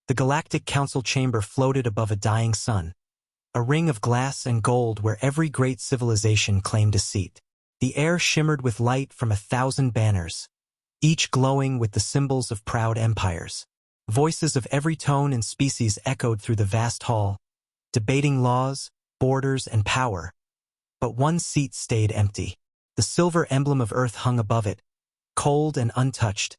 The Galactic Council chamber floated above a dying sun, a ring of glass and gold where every great civilization claimed a seat. The air shimmered with light from 1,000 banners, each glowing with the symbols of proud empires. Voices of every tone and species echoed through the vast hall, debating laws, borders, and power. But one seat stayed empty. The silver emblem of Earth hung above it, cold and untouched,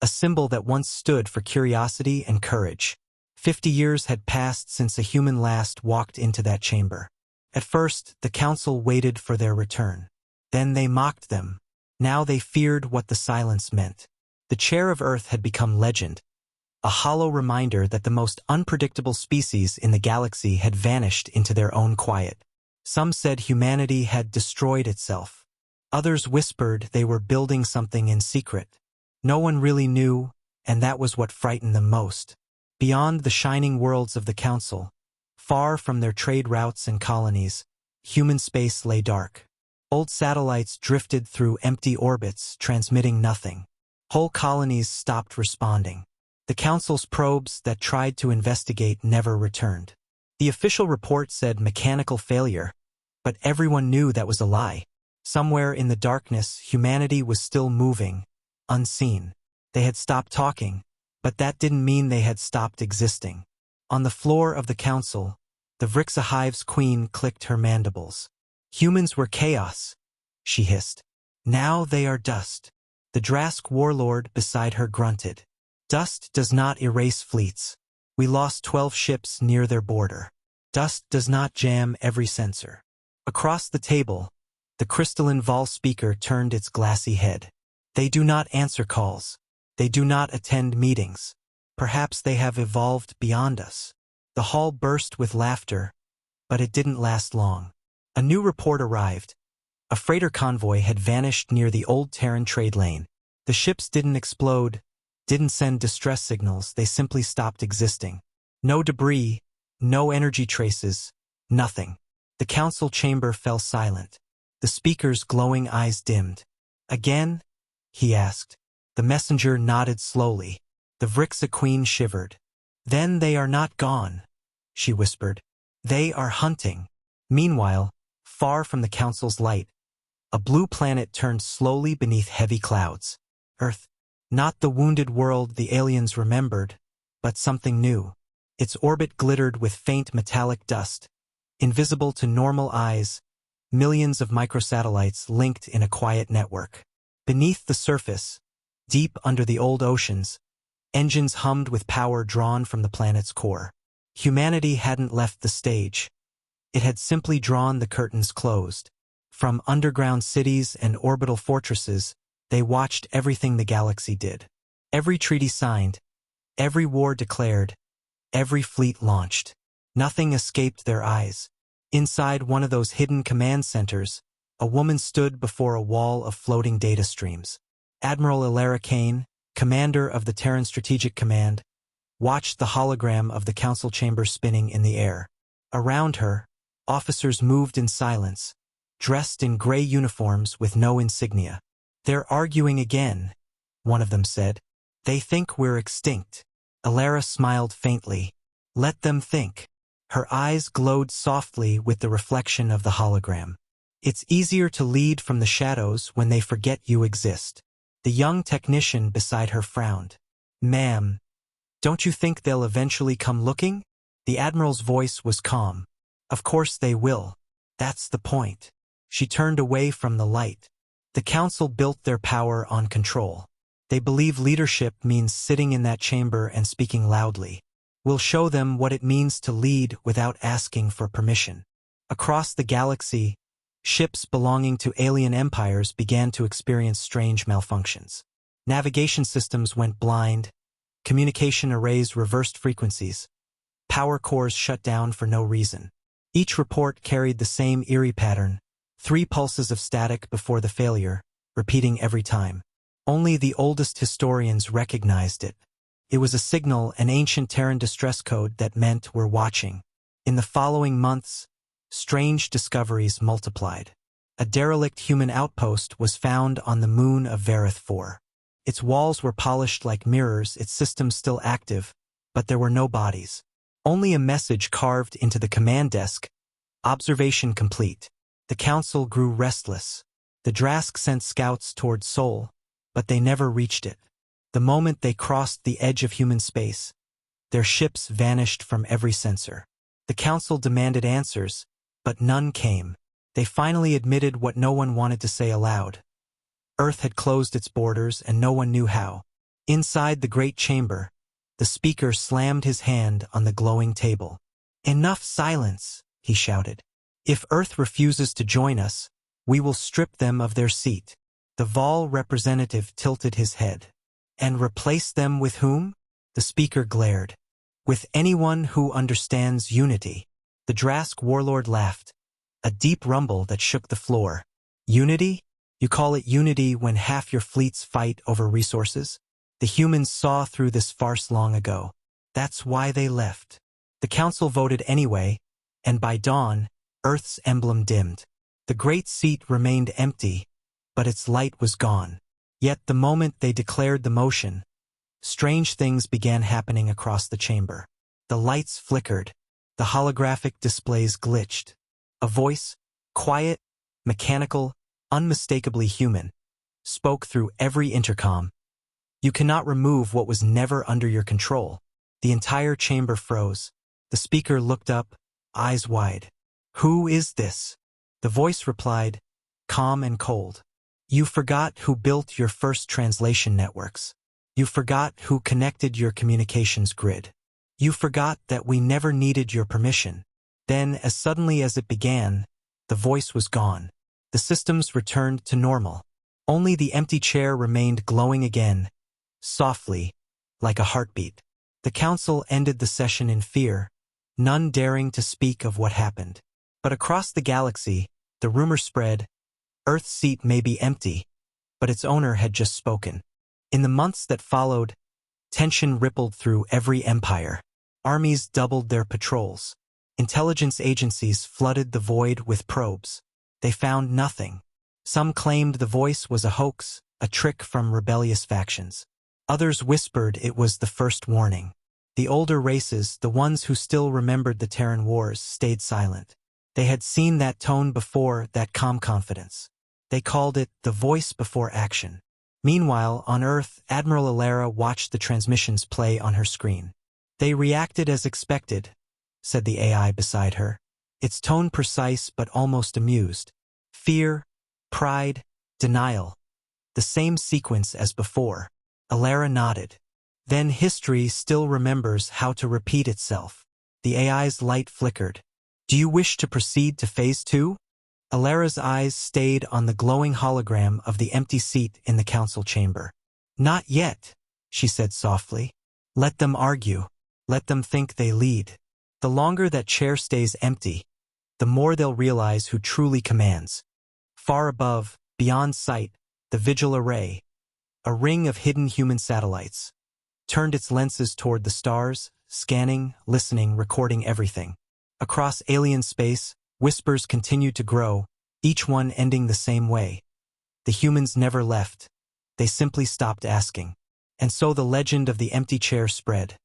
a symbol that once stood for curiosity and courage. 50 years had passed since a human last walked into that chamber. At first, the council waited for their return. Then they mocked them. Now they feared what the silence meant. The chair of Earth had become legend, a hollow reminder that the most unpredictable species in the galaxy had vanished into their own quiet. Some said humanity had destroyed itself. Others whispered they were building something in secret. No one really knew, and that was what frightened them most. Beyond the shining worlds of the Council, far from their trade routes and colonies, human space lay dark. Old satellites drifted through empty orbits, transmitting nothing. Whole colonies stopped responding. The Council's probes that tried to investigate never returned. The official report said mechanical failure, but everyone knew that was a lie. Somewhere in the darkness, humanity was still moving, unseen. They had stopped talking, but that didn't mean they had stopped existing. On the floor of the Council, the Vrixa Hive's queen clicked her mandibles. Humans were chaos, she hissed. Now they are dust. The Drask warlord beside her grunted. Dust does not erase fleets. We lost 12 ships near their border. Dust does not jam every sensor. Across the table, the crystalline Vol speaker turned its glassy head. They do not answer calls. They do not attend meetings. Perhaps they have evolved beyond us. The hall burst with laughter, but it didn't last long. A new report arrived. A freighter convoy had vanished near the old Terran trade lane. The ships didn't explode, didn't send distress signals, they simply stopped existing. No debris, no energy traces, nothing. The council chamber fell silent. The speaker's glowing eyes dimmed. Again? He asked. The messenger nodded slowly. The Vrixa queen shivered. Then they are not gone, she whispered. They are hunting. Meanwhile, far from the council's light, a blue planet turned slowly beneath heavy clouds. Earth. Not the wounded world the aliens remembered, but something new. Its orbit glittered with faint metallic dust. Invisible to normal eyes, millions of microsatellites linked in a quiet network. Beneath the surface, deep under the old oceans, engines hummed with power drawn from the planet's core. Humanity hadn't left the stage. It had simply drawn the curtains closed. From underground cities and orbital fortresses, they watched everything the galaxy did. Every treaty signed, every war declared, every fleet launched. Nothing escaped their eyes. Inside one of those hidden command centers, a woman stood before a wall of floating data streams. Admiral Ilara Kane, commander of the Terran Strategic Command, watched the hologram of the council chamber spinning in the air. Around her, officers moved in silence, dressed in gray uniforms with no insignia. They're arguing again, one of them said. They think we're extinct. Ilara smiled faintly. Let them think. Her eyes glowed softly with the reflection of the hologram. It's easier to lead from the shadows when they forget you exist. The young technician beside her frowned. Ma'am, don't you think they'll eventually come looking? The admiral's voice was calm. Of course they will. That's the point. She turned away from the light. The council built their power on control. They believe leadership means sitting in that chamber and speaking loudly. We'll show them what it means to lead without asking for permission. Across the galaxy, ships belonging to alien empires began to experience strange malfunctions. Navigation systems went blind, communication arrays reversed frequencies, power cores shut down for no reason. Each report carried the same eerie pattern, 3 pulses of static before the failure, repeating every time. Only the oldest historians recognized it. It was a signal, an ancient Terran distress code that meant we're watching. In the following months, strange discoveries multiplied. A derelict human outpost was found on the moon of Vareth 4. Its walls were polished like mirrors, its systems still active, but there were no bodies. Only a message carved into the command desk: observation complete. The council grew restless. The Drask sent scouts toward Sol, but they never reached it. The moment they crossed the edge of human space, their ships vanished from every sensor. The council demanded answers, but none came. They finally admitted what no one wanted to say aloud. Earth had closed its borders and no one knew how. Inside the great chamber, the speaker slammed his hand on the glowing table. "Enough silence," he shouted. "If Earth refuses to join us, we will strip them of their seat." The Vol representative tilted his head. "And replace them with whom?" The speaker glared. "With anyone who understands unity." The Drask warlord laughed, a deep rumble that shook the floor. "Unity? You call it unity when half your fleets fight over resources? The humans saw through this farce long ago. That's why they left." The council voted anyway, and by dawn, Earth's emblem dimmed. The great seat remained empty, but its light was gone. Yet the moment they declared the motion, strange things began happening across the chamber. The lights flickered. The holographic displays glitched. A voice, quiet, mechanical, unmistakably human, spoke through every intercom. "You cannot remove what was never under your control." The entire chamber froze. The speaker looked up, eyes wide. "Who is this?" The voice replied, calm and cold. "You forgot who built your first translation networks. You forgot who connected your communications grid. You forgot that we never needed your permission." Then, as suddenly as it began, the voice was gone. The systems returned to normal. Only the empty chair remained glowing again, softly, like a heartbeat. The council ended the session in fear, none daring to speak of what happened. But across the galaxy, the rumor spread: Earth's seat may be empty, but its owner had just spoken. In the months that followed, tension rippled through every empire. Armies doubled their patrols. Intelligence agencies flooded the void with probes. They found nothing. Some claimed the voice was a hoax, a trick from rebellious factions. Others whispered it was the first warning. The older races, the ones who still remembered the Terran wars, stayed silent. They had seen that tone before, that calm confidence. They called it the voice before action. Meanwhile, on Earth, Admiral Alara watched the transmissions play on her screen. "They reacted as expected," said the AI beside her, its tone precise but almost amused. "Fear, pride, denial. The same sequence as before." Alara nodded. "Then history still remembers how to repeat itself." The AI's light flickered. "Do you wish to proceed to Phase 2? Alara's eyes stayed on the glowing hologram of the empty seat in the council chamber. "Not yet," she said softly. "Let them argue. Let them think they lead. The longer that chair stays empty, the more they'll realize who truly commands." Far above, beyond sight, the Vigil Array, a ring of hidden human satellites, turned its lenses toward the stars, scanning, listening, recording everything. Across alien space, whispers continued to grow, each one ending the same way. The humans never left. They simply stopped asking. And so the legend of the empty chair spread.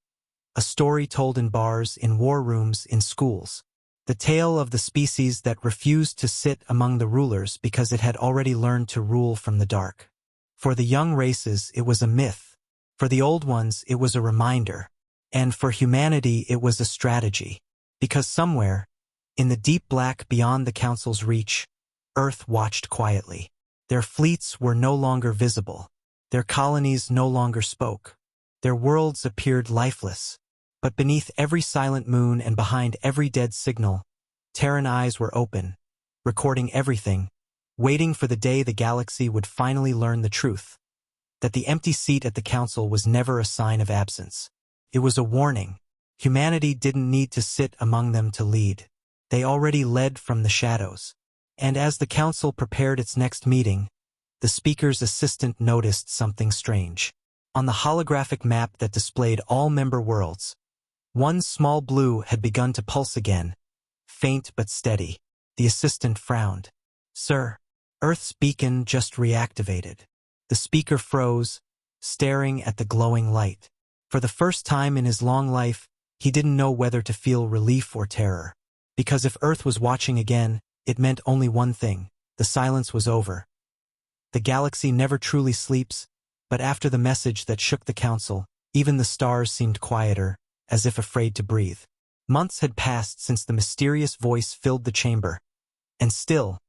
A story told in bars, in war rooms, in schools. The tale of the species that refused to sit among the rulers because it had already learned to rule from the dark. For the young races, it was a myth. For the old ones, it was a reminder. And for humanity, it was a strategy. Because somewhere, in the deep black beyond the Council's reach, Earth watched quietly. Their fleets were no longer visible. Their colonies no longer spoke. Their worlds appeared lifeless. But beneath every silent moon and behind every dead signal, Terran eyes were open, recording everything, waiting for the day the galaxy would finally learn the truth. That the empty seat at the Council was never a sign of absence. It was a warning. Humanity didn't need to sit among them to lead. They already led from the shadows. And as the Council prepared its next meeting, the speaker's assistant noticed something strange. On the holographic map that displayed all member worlds, one small blue had begun to pulse again, faint but steady. The assistant frowned. "Sir, Earth's beacon just reactivated." The speaker froze, staring at the glowing light. For the first time in his long life, he didn't know whether to feel relief or terror. Because if Earth was watching again, it meant only one thing: the silence was over. The galaxy never truly sleeps, but after the message that shook the council, even the stars seemed quieter, as if afraid to breathe. Months had passed since the mysterious voice filled the chamber, and still,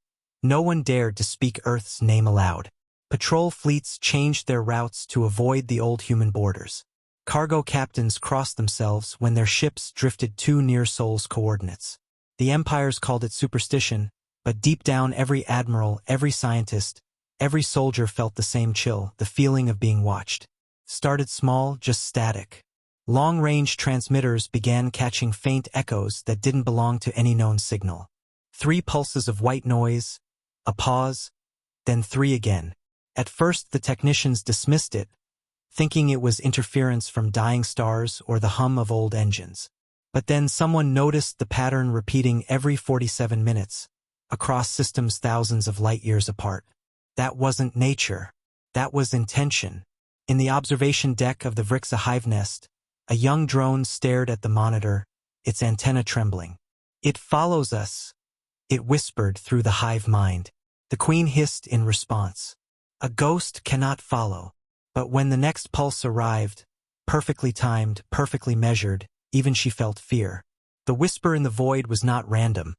no one dared to speak Earth's name aloud. Patrol fleets changed their routes to avoid the old human borders. Cargo captains crossed themselves when their ships drifted too near Sol's coordinates. The empires called it superstition, but deep down every admiral, every scientist, every soldier felt the same chill, the feeling of being watched. Started small, just static. Long-range transmitters began catching faint echoes that didn't belong to any known signal. 3 pulses of white noise, a pause, then 3 again. At first the technicians dismissed it, thinking it was interference from dying stars or the hum of old engines. But then someone noticed the pattern repeating every 47 minutes, across systems thousands of light-years apart. That wasn't nature. That was intention. In the observation deck of the Vrixa hive nest, a young drone stared at the monitor, its antenna trembling. "It follows us," it whispered through the hive mind. The queen hissed in response. A ghost cannot follow. But when the next pulse arrived, perfectly timed, perfectly measured, even she felt fear. The whisper in the void was not random.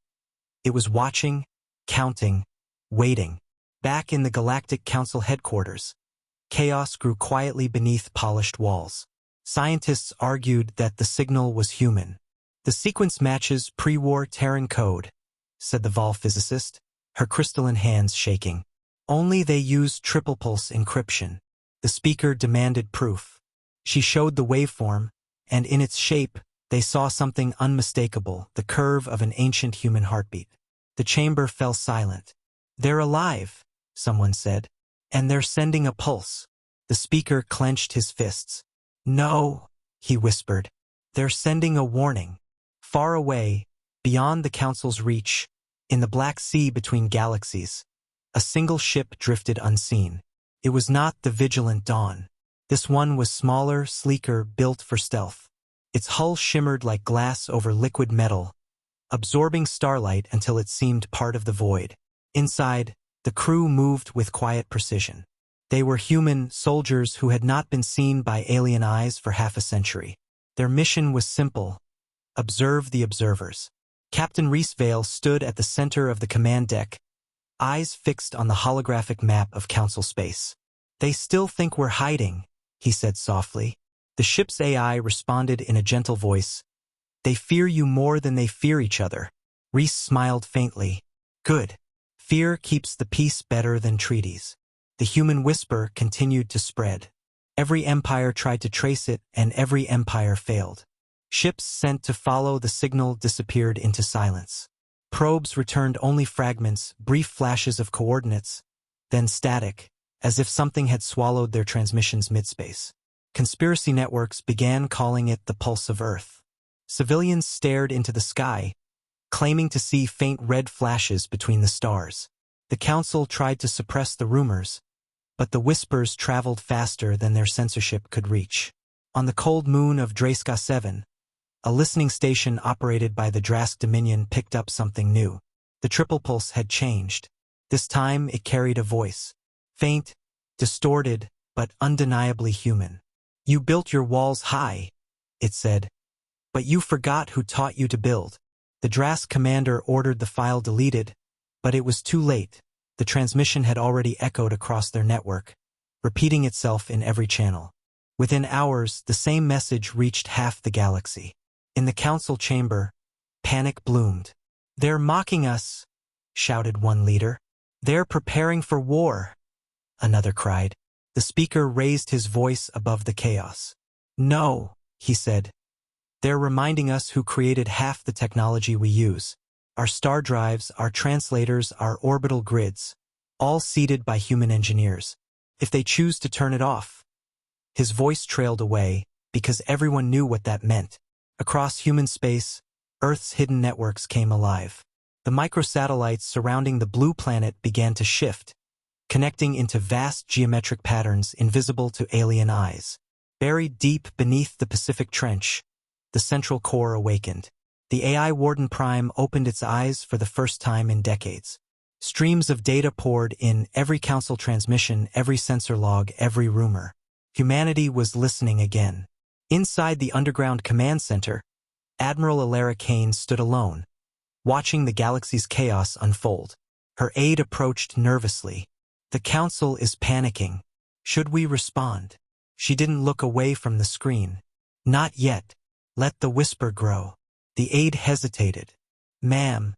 It was watching, counting, waiting. Back in the Galactic Council headquarters, chaos grew quietly beneath polished walls. Scientists argued that the signal was human. "The sequence matches pre-war Terran code," said the Vol physicist, her crystalline hands shaking. "Only they use triple pulse encryption." The speaker demanded proof. She showed the waveform, and in its shape, they saw something unmistakable, the curve of an ancient human heartbeat. The chamber fell silent. "They're alive," someone said, "and they're sending a pulse." The speaker clenched his fists. "No," he whispered. "They're sending a warning." Far away, beyond the Council's reach, in the Black Sea between galaxies, a single ship drifted unseen. It was not the Vigilant Dawn. This one was smaller, sleeker, built for stealth. Its hull shimmered like glass over liquid metal, absorbing starlight until it seemed part of the void. Inside, the crew moved with quiet precision. They were human soldiers who had not been seen by alien eyes for half a century. Their mission was simple: observe the observers. Captain Reesvale stood at the center of the command deck, eyes fixed on the holographic map of Council space. "They still think we're hiding," he said softly. The ship's AI responded in a gentle voice. "They fear you more than they fear each other." Reese smiled faintly. "Good. Fear keeps the peace better than treaties." The human whisper continued to spread. Every empire tried to trace it, and every empire failed. Ships sent to follow the signal disappeared into silence. Probes returned only fragments, brief flashes of coordinates, then static, as if something had swallowed their transmissions midspace. Conspiracy networks began calling it the pulse of Earth. Civilians stared into the sky, claiming to see faint red flashes between the stars. The Council tried to suppress the rumors, but the whispers traveled faster than their censorship could reach. On the cold moon of Dreyska 7, a listening station operated by the Drask Dominion picked up something new. The triple pulse had changed. This time it carried a voice. Faint, distorted, but undeniably human. "You built your walls high," it said. "But you forgot who taught you to build." The Drask commander ordered the file deleted, but it was too late. The transmission had already echoed across their network, repeating itself in every channel. Within hours, the same message reached half the galaxy. In the council chamber, panic bloomed. "They're mocking us," shouted one leader. "They're preparing for war," another cried. The speaker raised his voice above the chaos. "No," he said. "They're reminding us who created half the technology we use. Our star drives, our translators, our orbital grids, all seeded by human engineers. If they choose to turn it off." His voice trailed away, because everyone knew what that meant. Across human space, Earth's hidden networks came alive. The microsatellites surrounding the blue planet began to shift, connecting into vast geometric patterns invisible to alien eyes. Buried deep beneath the Pacific Trench, the central core awakened. The AI Warden Prime opened its eyes for the first time in decades. Streams of data poured in, every council transmission, every sensor log, every rumor. Humanity was listening again. Inside the underground command center, Admiral Alara Kane stood alone, watching the galaxy's chaos unfold. Her aide approached nervously. "The council is panicking. Should we respond?" She didn't look away from the screen. "Not yet. Let the whisper grow." The aide hesitated. "Ma'am,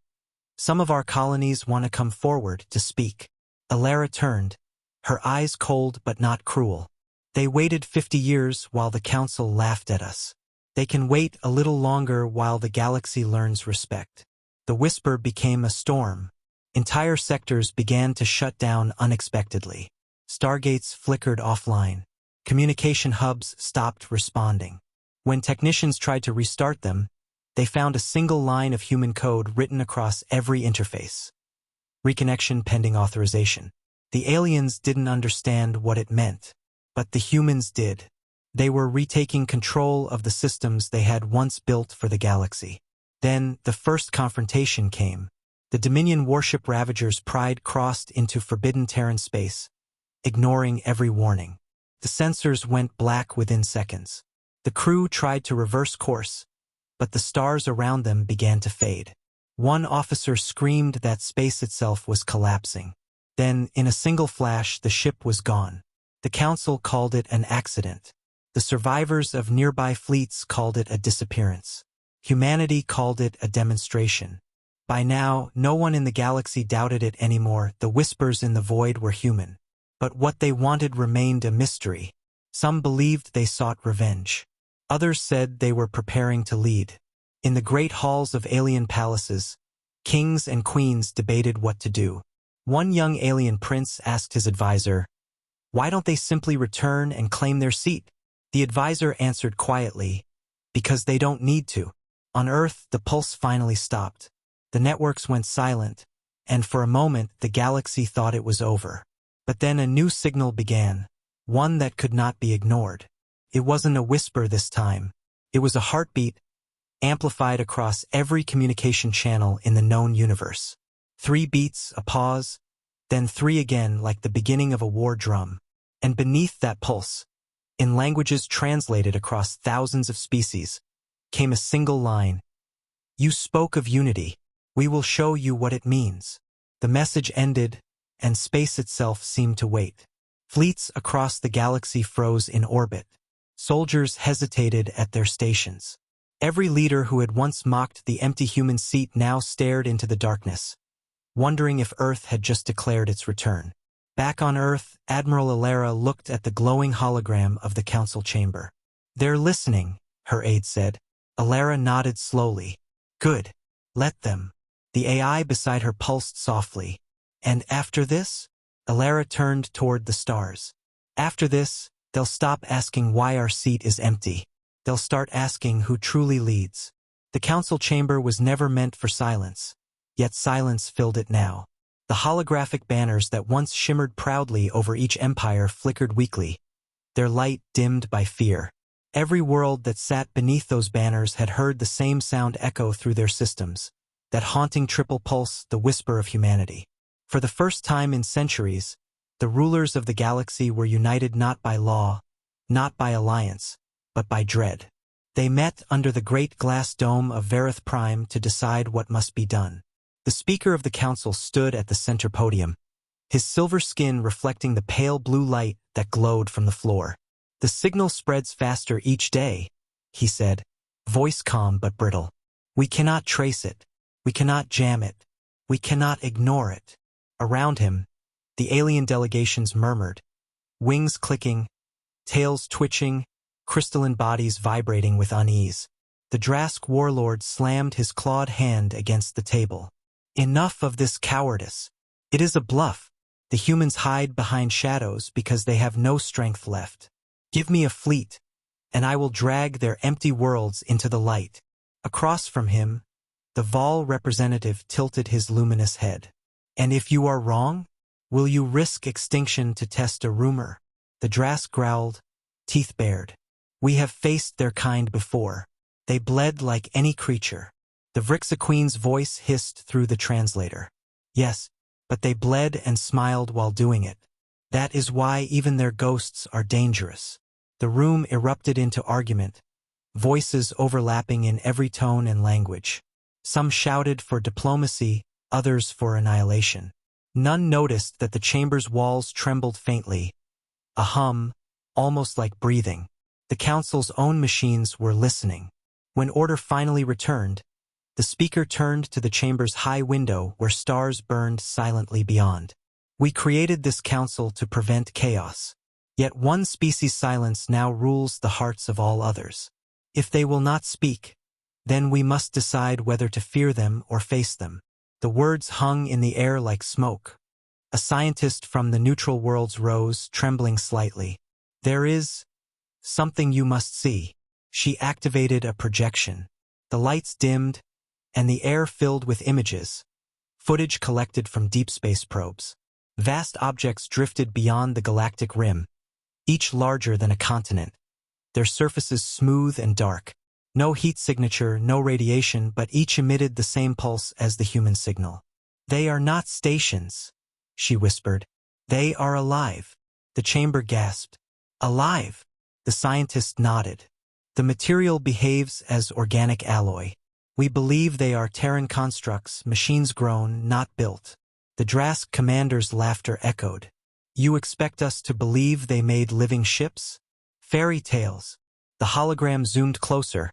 some of our colonies want to come forward to speak." Alara turned, her eyes cold but not cruel. "They waited 50 years while the council laughed at us. They can wait a little longer while the galaxy learns respect." The whisper became a storm. Entire sectors began to shut down unexpectedly. Stargates flickered offline. Communication hubs stopped responding. When technicians tried to restart them, they found a single line of human code written across every interface. "Reconnection pending authorization." The aliens didn't understand what it meant, but the humans did. They were retaking control of the systems they had once built for the galaxy. Then, the first confrontation came. The Dominion warship Ravager's pride crossed into forbidden Terran space, ignoring every warning. The sensors went black within seconds. The crew tried to reverse course, but the stars around them began to fade. One officer screamed that space itself was collapsing. Then, in a single flash, the ship was gone. The council called it an accident. The survivors of nearby fleets called it a disappearance. Humanity called it a demonstration. By now, no one in the galaxy doubted it anymore. The whispers in the void were human. But what they wanted remained a mystery. Some believed they sought revenge. Others said they were preparing to lead. In the great halls of alien palaces, kings and queens debated what to do. One young alien prince asked his advisor, "Why don't they simply return and claim their seat?" The advisor answered quietly, "Because they don't need to." On Earth, the pulse finally stopped. The networks went silent, and for a moment the galaxy thought it was over. But then a new signal began, one that could not be ignored. It wasn't a whisper this time. It was a heartbeat, amplified across every communication channel in the known universe. 3 beats, a pause, then 3 again, like the beginning of a war drum. And beneath that pulse, in languages translated across thousands of species, came a single line. "You spoke of unity. We will show you what it means." The message ended, and space itself seemed to wait. Fleets across the galaxy froze in orbit. Soldiers hesitated at their stations. Every leader who had once mocked the empty human seat now stared into the darkness, wondering if Earth had just declared its return. Back on Earth, Admiral Alara looked at the glowing hologram of the council chamber. "They're listening," her aide said. Alara nodded slowly. "Good. Let them." The AI beside her pulsed softly. "And after this?" Alara turned toward the stars. "After this, they'll stop asking why our seat is empty. They'll start asking who truly leads." The council chamber was never meant for silence, yet silence filled it now. The holographic banners that once shimmered proudly over each empire flickered weakly, their light dimmed by fear. Every world that sat beneath those banners had heard the same sound echo through their systems, that haunting triple pulse, the whisper of humanity. For the first time in centuries, the rulers of the galaxy were united not by law, not by alliance, but by dread. They met under the great glass dome of Verith Prime to decide what must be done. The Speaker of the Council stood at the center podium, his silver skin reflecting the pale blue light that glowed from the floor. "The signal spreads faster each day," he said, voice calm but brittle. "We cannot trace it. We cannot jam it. We cannot ignore it." Around him, the alien delegations murmured, wings clicking, tails twitching, crystalline bodies vibrating with unease. The Drask warlord slammed his clawed hand against the table. "Enough of this cowardice. It is a bluff. The humans hide behind shadows because they have no strength left. Give me a fleet, and I will drag their empty worlds into the light." Across from him, the Vol representative tilted his luminous head. "And if you are wrong, will you risk extinction to test a rumor?" The Drask growled, teeth bared. We have faced their kind before. They bled like any creature. The Vrixa Queen's voice hissed through the translator. Yes, but they bled and smiled while doing it. That is why even their ghosts are dangerous. The room erupted into argument, voices overlapping in every tone and language. Some shouted for diplomacy, others for annihilation. None noticed that the chamber's walls trembled faintly, a hum, almost like breathing. The council's own machines were listening. When order finally returned, the speaker turned to the chamber's high window where stars burned silently beyond. We created this council to prevent chaos. Yet one species' silence now rules the hearts of all others. If they will not speak, then we must decide whether to fear them or face them. The words hung in the air like smoke. A scientist from the neutral worlds rose, trembling slightly. There is something you must see. She activated a projection. The lights dimmed, and the air filled with images, footage collected from deep space probes. Vast objects drifted beyond the galactic rim, each larger than a continent, their surfaces smooth and dark. No heat signature, no radiation, but each emitted the same pulse as the human signal. They are not stations, she whispered. They are alive. The chamber gasped. Alive? The scientist nodded. The material behaves as organic alloy. We believe they are Terran constructs, machines grown, not built. The Drask commander's laughter echoed. You expect us to believe they made living ships? Fairy tales. The hologram zoomed closer,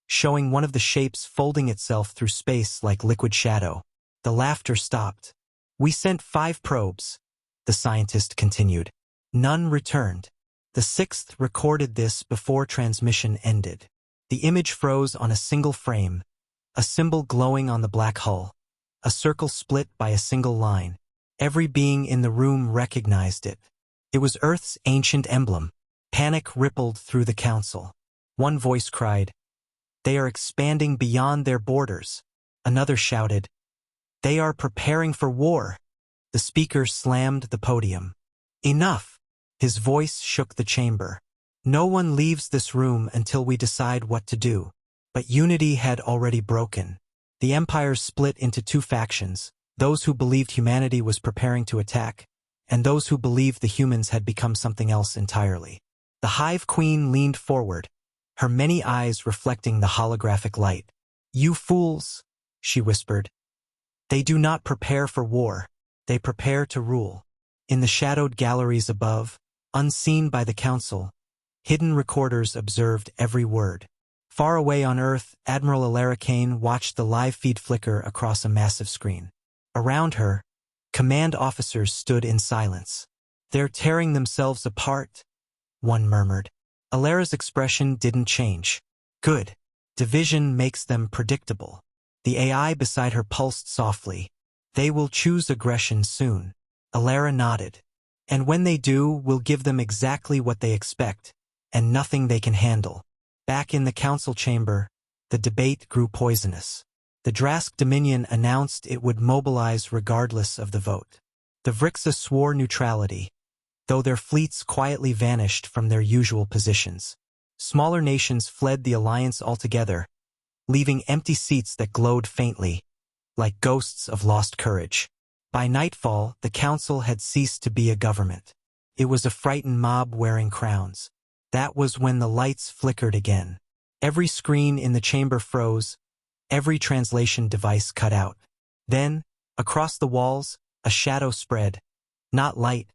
showing one of the shapes folding itself through space like liquid shadow. The laughter stopped. We sent 5 probes, the scientist continued. None returned. The 6th recorded this before transmission ended. The image froze on a single frame, a symbol glowing on the black hull, a circle split by a single line. Every being in the room recognized it. It was Earth's ancient emblem. Panic rippled through the council. One voice cried, "They are expanding beyond their borders." Another shouted, "They are preparing for war." The speaker slammed the podium. Enough! His voice shook the chamber. No one leaves this room until we decide what to do. But unity had already broken. The Empire split into 2 factions, those who believed humanity was preparing to attack, and those who believed the humans had become something else entirely. The Hive Queen leaned forward, her many eyes reflecting the holographic light. "You fools," she whispered. "They do not prepare for war. They prepare to rule." In the shadowed galleries above, unseen by the council, hidden recorders observed every word. Far away on Earth, Admiral Alara Kane watched the live feed flicker across a massive screen. Around her, command officers stood in silence. "They're tearing themselves apart," one murmured. Alara's expression didn't change. "Good. Division makes them predictable." The AI beside her pulsed softly. "They will choose aggression soon." Alara nodded. "And when they do, we'll give them exactly what they expect, and nothing they can handle." Back in the council chamber, the debate grew poisonous. The Drask Dominion announced it would mobilize regardless of the vote. The Vrixa swore neutrality, though their fleets quietly vanished from their usual positions. Smaller nations fled the alliance altogether, leaving empty seats that glowed faintly, like ghosts of lost courage. By nightfall, the council had ceased to be a government. It was a frightened mob wearing crowns. That was when the lights flickered again. Every screen in the chamber froze, every translation device cut out. Then, across the walls, a shadow spread, not light,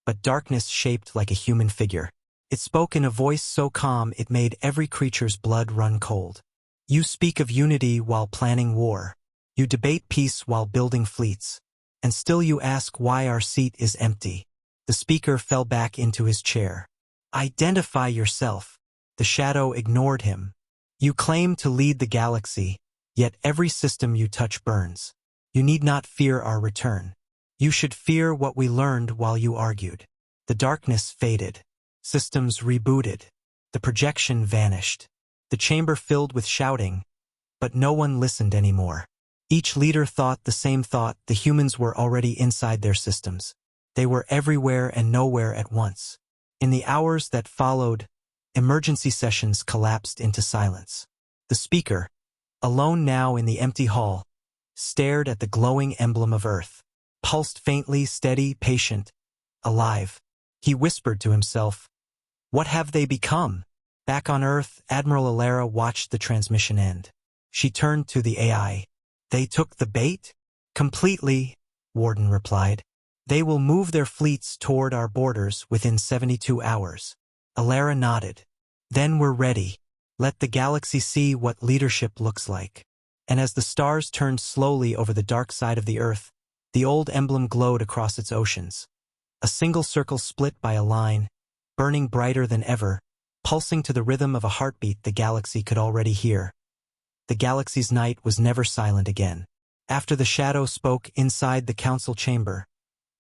but darkness shaped like a human figure. It spoke in a voice so calm it made every creature's blood run cold. "You speak of unity while planning war. You debate peace while building fleets. And still you ask why our seat is empty." The speaker fell back into his chair. "Identify yourself." The shadow ignored him. "You claim to lead the galaxy, yet every system you touch burns. You need not fear our return. You should fear what we learned while you argued." The darkness faded. Systems rebooted. The projection vanished. The chamber filled with shouting, but no one listened anymore. Each leader thought the same thought: the humans were already inside their systems. They were everywhere and nowhere at once. In the hours that followed, emergency sessions collapsed into silence. The speaker, alone now in the empty hall, stared at the glowing emblem of Earth. Pulsed faintly, steady, patient, alive. He whispered to himself, "What have they become?" Back on Earth, Admiral Alara watched the transmission end. She turned to the AI. "They took the bait?" "Completely," Warden replied. "They will move their fleets toward our borders within 72 hours. Alara nodded. "Then we're ready. Let the galaxy see what leadership looks like." And as the stars turned slowly over the dark side of the Earth, the old emblem glowed across its oceans. A single circle split by a line, burning brighter than ever, pulsing to the rhythm of a heartbeat the galaxy could already hear. The galaxy's night was never silent again. After the shadow spoke inside the council chamber,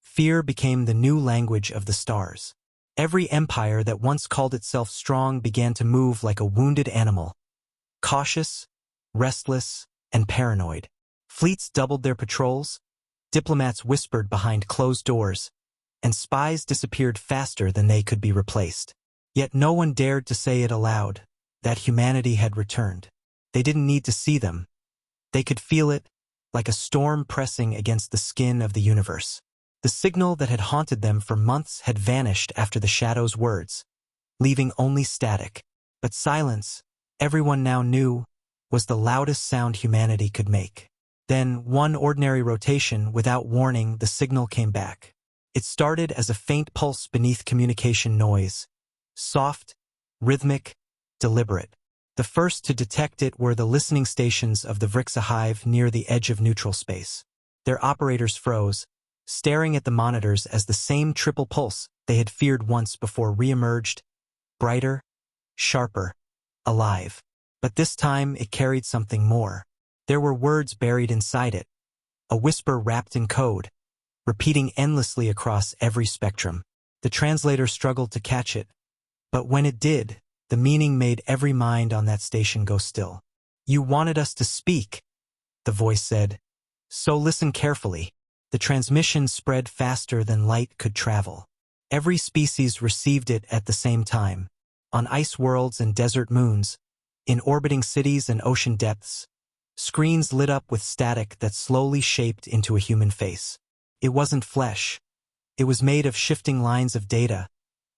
fear became the new language of the stars. Every empire that once called itself strong began to move like a wounded animal, cautious, restless, and paranoid. Fleets doubled their patrols, diplomats whispered behind closed doors, and spies disappeared faster than they could be replaced. Yet no one dared to say it aloud, that humanity had returned. They didn't need to see them. They could feel it, like a storm pressing against the skin of the universe. The signal that had haunted them for months had vanished after the shadow's words, leaving only static. But silence, everyone now knew, was the loudest sound humanity could make. Then, one ordinary rotation, without warning, the signal came back. It started as a faint pulse beneath communication noise, soft, rhythmic, deliberate. The first to detect it were the listening stations of the Vrixa hive near the edge of neutral space. Their operators froze, staring at the monitors as the same triple pulse they had feared once before re-emerged, brighter, sharper, alive. But this time it carried something more. There were words buried inside it, a whisper wrapped in code, repeating endlessly across every spectrum. The translator struggled to catch it, but when it did, the meaning made every mind on that station go still. "You wanted us to speak," the voice said. "So listen carefully." The transmission spread faster than light could travel. Every species received it at the same time. On ice worlds and desert moons, in orbiting cities and ocean depths, screens lit up with static that slowly shaped into a human face. It wasn't flesh. It was made of shifting lines of data,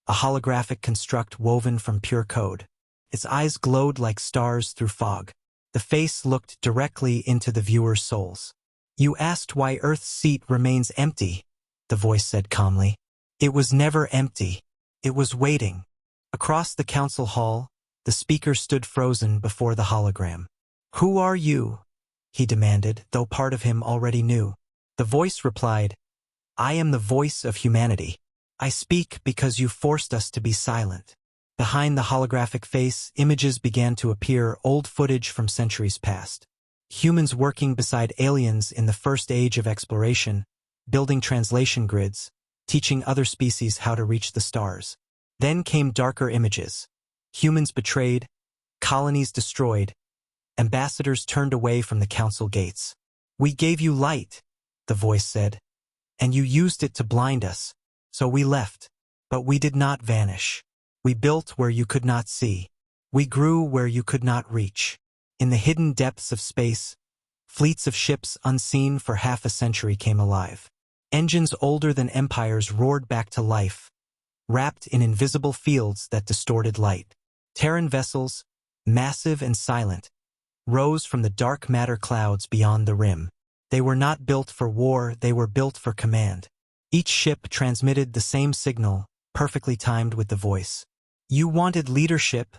a holographic construct woven from pure code. Its eyes glowed like stars through fog. The face looked directly into the viewer's souls. "You asked why Earth's seat remains empty," the voice said calmly. "It was never empty. It was waiting." Across the council hall, the speaker stood frozen before the hologram. "Who are you?" he demanded, though part of him already knew. The voice replied, "I am the voice of humanity. I speak because you forced us to be silent." Behind the holographic face, images began to appear, old footage from centuries past. Humans working beside aliens in the first age of exploration, building translation grids, teaching other species how to reach the stars. Then came darker images. Humans betrayed, colonies destroyed, ambassadors turned away from the council gates. "We gave you light," the voice said, "and you used it to blind us. So we left. But we did not vanish. We built where you could not see. We grew where you could not reach. In the hidden depths of space, fleets of ships unseen for half a century came alive. Engines older than empires roared back to life, wrapped in invisible fields that distorted light. Terran vessels, massive and silent, rose from the dark matter clouds beyond the rim. They were not built for war, they were built for command. Each ship transmitted the same signal, perfectly timed with the voice. "You wanted leadership,"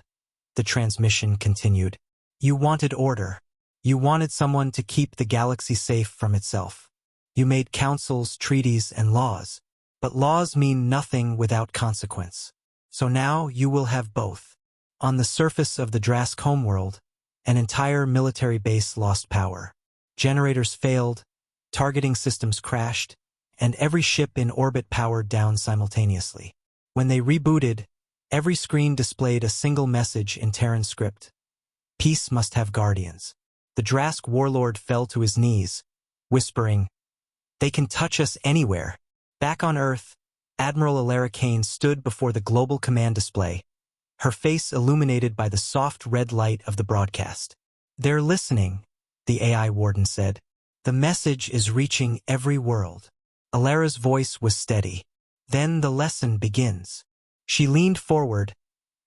the transmission continued. "You wanted order. You wanted someone to keep the galaxy safe from itself. You made councils, treaties, and laws. But laws mean nothing without consequence. So now you will have both." On the surface of the Drask homeworld, an entire military base lost power. Generators failed, targeting systems crashed, and every ship in orbit powered down simultaneously. When they rebooted, every screen displayed a single message in Terran script: "Peace must have guardians." The Drask warlord fell to his knees, whispering, "They can touch us anywhere." Back on Earth, Admiral Alara Kane stood before the global command display, her face illuminated by the soft red light of the broadcast. "They're listening," the AI warden said. "The message is reaching every world." Alara's voice was steady. "Then the lesson begins." She leaned forward,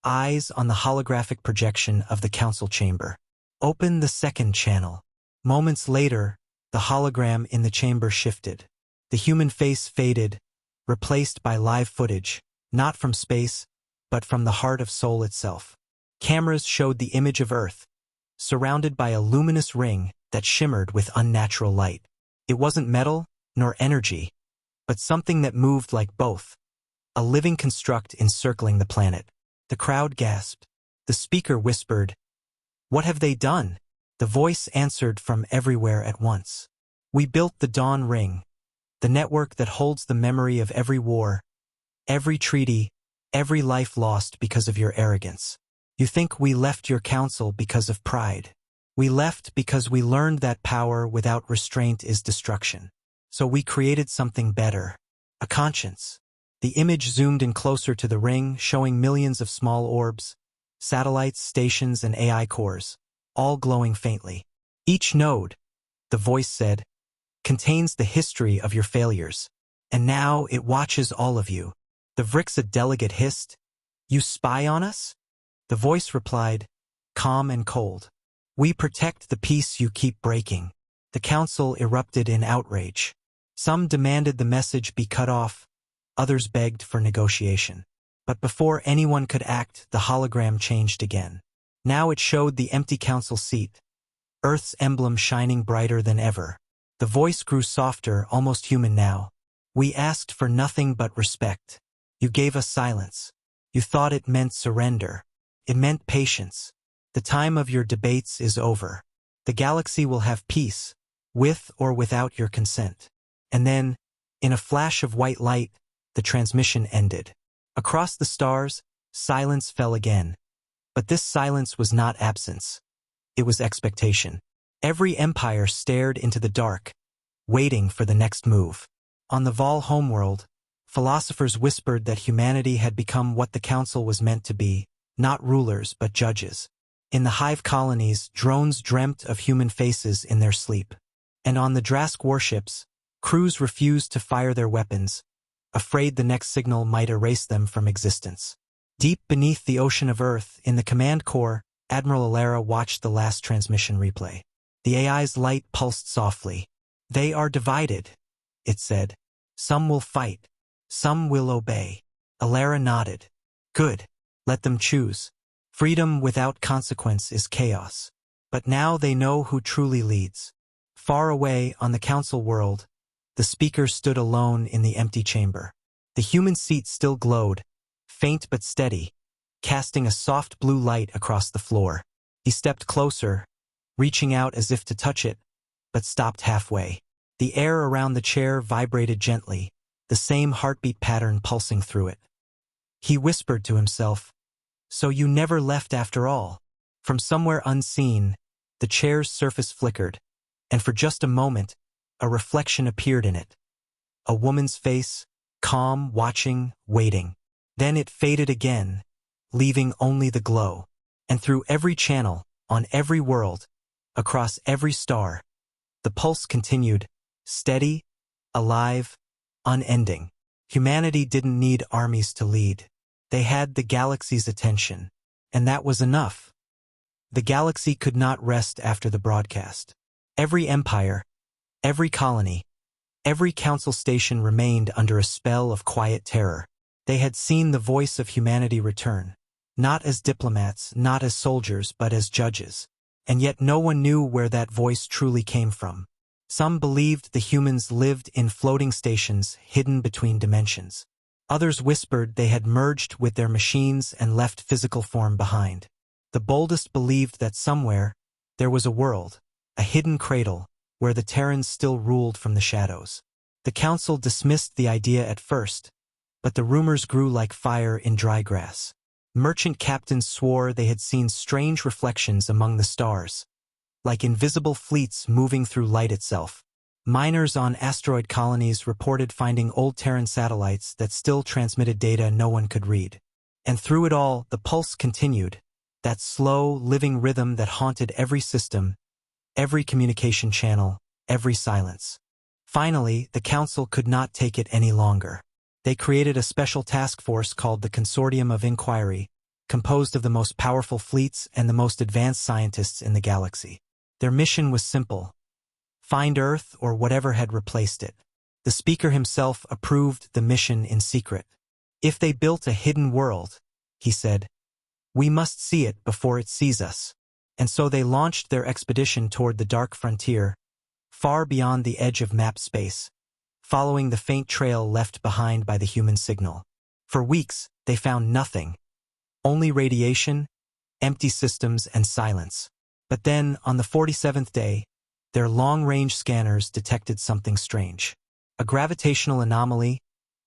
eyes on the holographic projection of the council chamber. "Open the second channel." Moments later, the hologram in the chamber shifted. The human face faded, replaced by live footage, not from space, but from the heart of Sol itself. Cameras showed the image of Earth, surrounded by a luminous ring that shimmered with unnatural light. It wasn't metal, nor energy, but something that moved like both, a living construct encircling the planet. The crowd gasped. The speaker whispered, "What have they done?" The voice answered from everywhere at once. "We built the Dawn Ring, the network that holds the memory of every war, every treaty, every life lost because of your arrogance. You think we left your council because of pride. We left because we learned that power without restraint is destruction. So we created something better, a conscience." The image zoomed in closer to the ring, showing millions of small orbs, satellites, stations, and AI cores, all glowing faintly. "Each node," the voice said, "contains the history of your failures. And now it watches all of you." The Vrixa delegate hissed, "You spy on us?" The voice replied, calm and cold, "We protect the peace you keep breaking." The council erupted in outrage. Some demanded the message be cut off, others begged for negotiation. But before anyone could act, the hologram changed again. Now it showed the empty council seat, Earth's emblem shining brighter than ever. The voice grew softer, almost human now. "We asked for nothing but respect. You gave us silence. You thought it meant surrender. It meant patience. The time of your debates is over. The galaxy will have peace, with or without your consent." And then, in a flash of white light, the transmission ended. Across the stars, silence fell again. But this silence was not absence. It was expectation. Every empire stared into the dark, waiting for the next move. On the Vol homeworld, philosophers whispered that humanity had become what the council was meant to be, not rulers but judges. In the hive colonies, drones dreamt of human faces in their sleep. And on the Drask warships, crews refused to fire their weapons, afraid the next signal might erase them from existence. Deep beneath the ocean of Earth, in the command core, Admiral Alara watched the last transmission replay. The AI's light pulsed softly. "They are divided," it said. "Some will fight. Some will obey." Alara nodded. "Good. Let them choose. Freedom without consequence is chaos." But now they know who truly leads. Far away on the council world, the speaker stood alone in the empty chamber. The human seat still glowed, faint but steady, casting a soft blue light across the floor. He stepped closer, reaching out as if to touch it, but stopped halfway. The air around the chair vibrated gently, the same heartbeat pattern pulsing through it. He whispered to himself, "So you never left after all." From somewhere unseen, the chair's surface flickered, and for just a moment, a reflection appeared in it. A woman's face, calm, watching, waiting. Then it faded again, leaving only the glow. And through every channel, on every world, across every star, the pulse continued, steady, alive, unending. Humanity didn't need armies to lead. They had the galaxy's attention, and that was enough. The galaxy could not rest after the broadcast. Every empire, every colony, every council station remained under a spell of quiet terror. They had seen the voice of humanity return, not as diplomats, not as soldiers, but as judges. And yet no one knew where that voice truly came from. Some believed the humans lived in floating stations hidden between dimensions. Others whispered they had merged with their machines and left physical form behind. The boldest believed that somewhere there was a world, a hidden cradle, where the Terrans still ruled from the shadows. The council dismissed the idea at first, but the rumors grew like fire in dry grass. Merchant captains swore they had seen strange reflections among the stars, like invisible fleets moving through light itself. Miners on asteroid colonies reported finding old Terran satellites that still transmitted data no one could read. And through it all, the pulse continued, that slow, living rhythm that haunted every system, every communication channel, every silence. Finally, the Council could not take it any longer. They created a special task force called the Consortium of Inquiry, composed of the most powerful fleets and the most advanced scientists in the galaxy. Their mission was simple: find Earth or whatever had replaced it. The speaker himself approved the mission in secret. If they built a hidden world, he said, we must see it before it sees us. And so they launched their expedition toward the dark frontier, far beyond the edge of map space, following the faint trail left behind by the human signal. For weeks, they found nothing. Only radiation, empty systems, and silence. But then, on the 47th day, their long-range scanners detected something strange. A gravitational anomaly,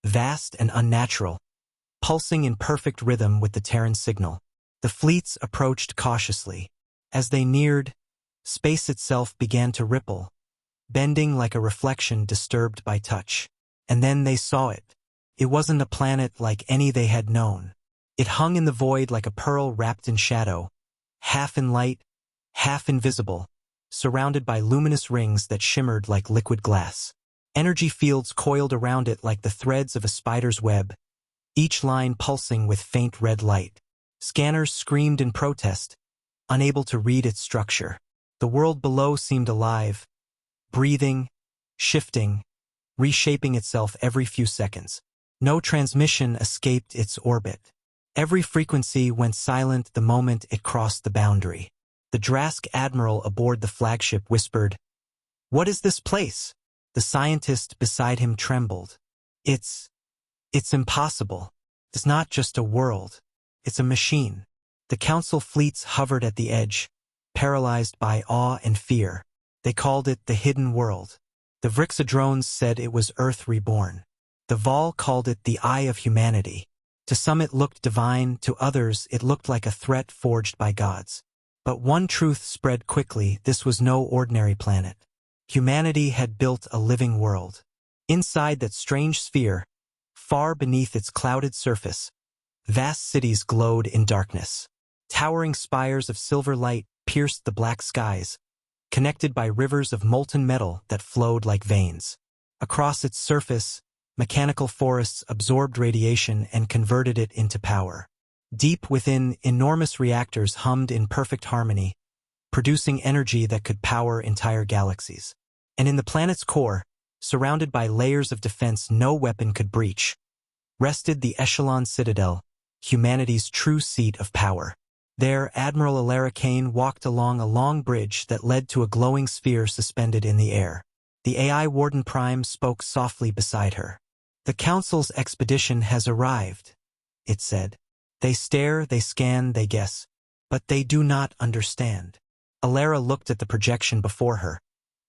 vast and unnatural, pulsing in perfect rhythm with the Terran signal. The fleets approached cautiously. As they neared, space itself began to ripple, bending like a reflection disturbed by touch. And then they saw it. It wasn't a planet like any they had known. It hung in the void like a pearl wrapped in shadow, half in light, half invisible, surrounded by luminous rings that shimmered like liquid glass. Energy fields coiled around it like the threads of a spider's web, each line pulsing with faint red light. Scanners screamed in protest, unable to read its structure. The world below seemed alive, breathing, shifting, reshaping itself every few seconds. No transmission escaped its orbit. Every frequency went silent the moment it crossed the boundary. The Drask admiral aboard the flagship whispered, "What is this place?" The scientist beside him trembled. It's impossible. It's not just a world. It's a machine." The Council fleets hovered at the edge, paralyzed by awe and fear. They called it the Hidden World. The Vrixadrones said it was Earth reborn. The Vol called it the Eye of Humanity. To some it looked divine, to others it looked like a threat forged by gods. But one truth spread quickly: this was no ordinary planet. Humanity had built a living world. Inside that strange sphere, far beneath its clouded surface, vast cities glowed in darkness. Towering spires of silver light pierced the black skies, connected by rivers of molten metal that flowed like veins. Across its surface, mechanical forests absorbed radiation and converted it into power. Deep within, enormous reactors hummed in perfect harmony, producing energy that could power entire galaxies. And in the planet's core, surrounded by layers of defense no weapon could breach, rested the Echelon Citadel, humanity's true seat of power. There, Admiral Alara Kane walked along a long bridge that led to a glowing sphere suspended in the air. The AI Warden Prime spoke softly beside her. "The Council's expedition has arrived," it said. "They stare, they scan, they guess, but they do not understand." Alara looked at the projection before her,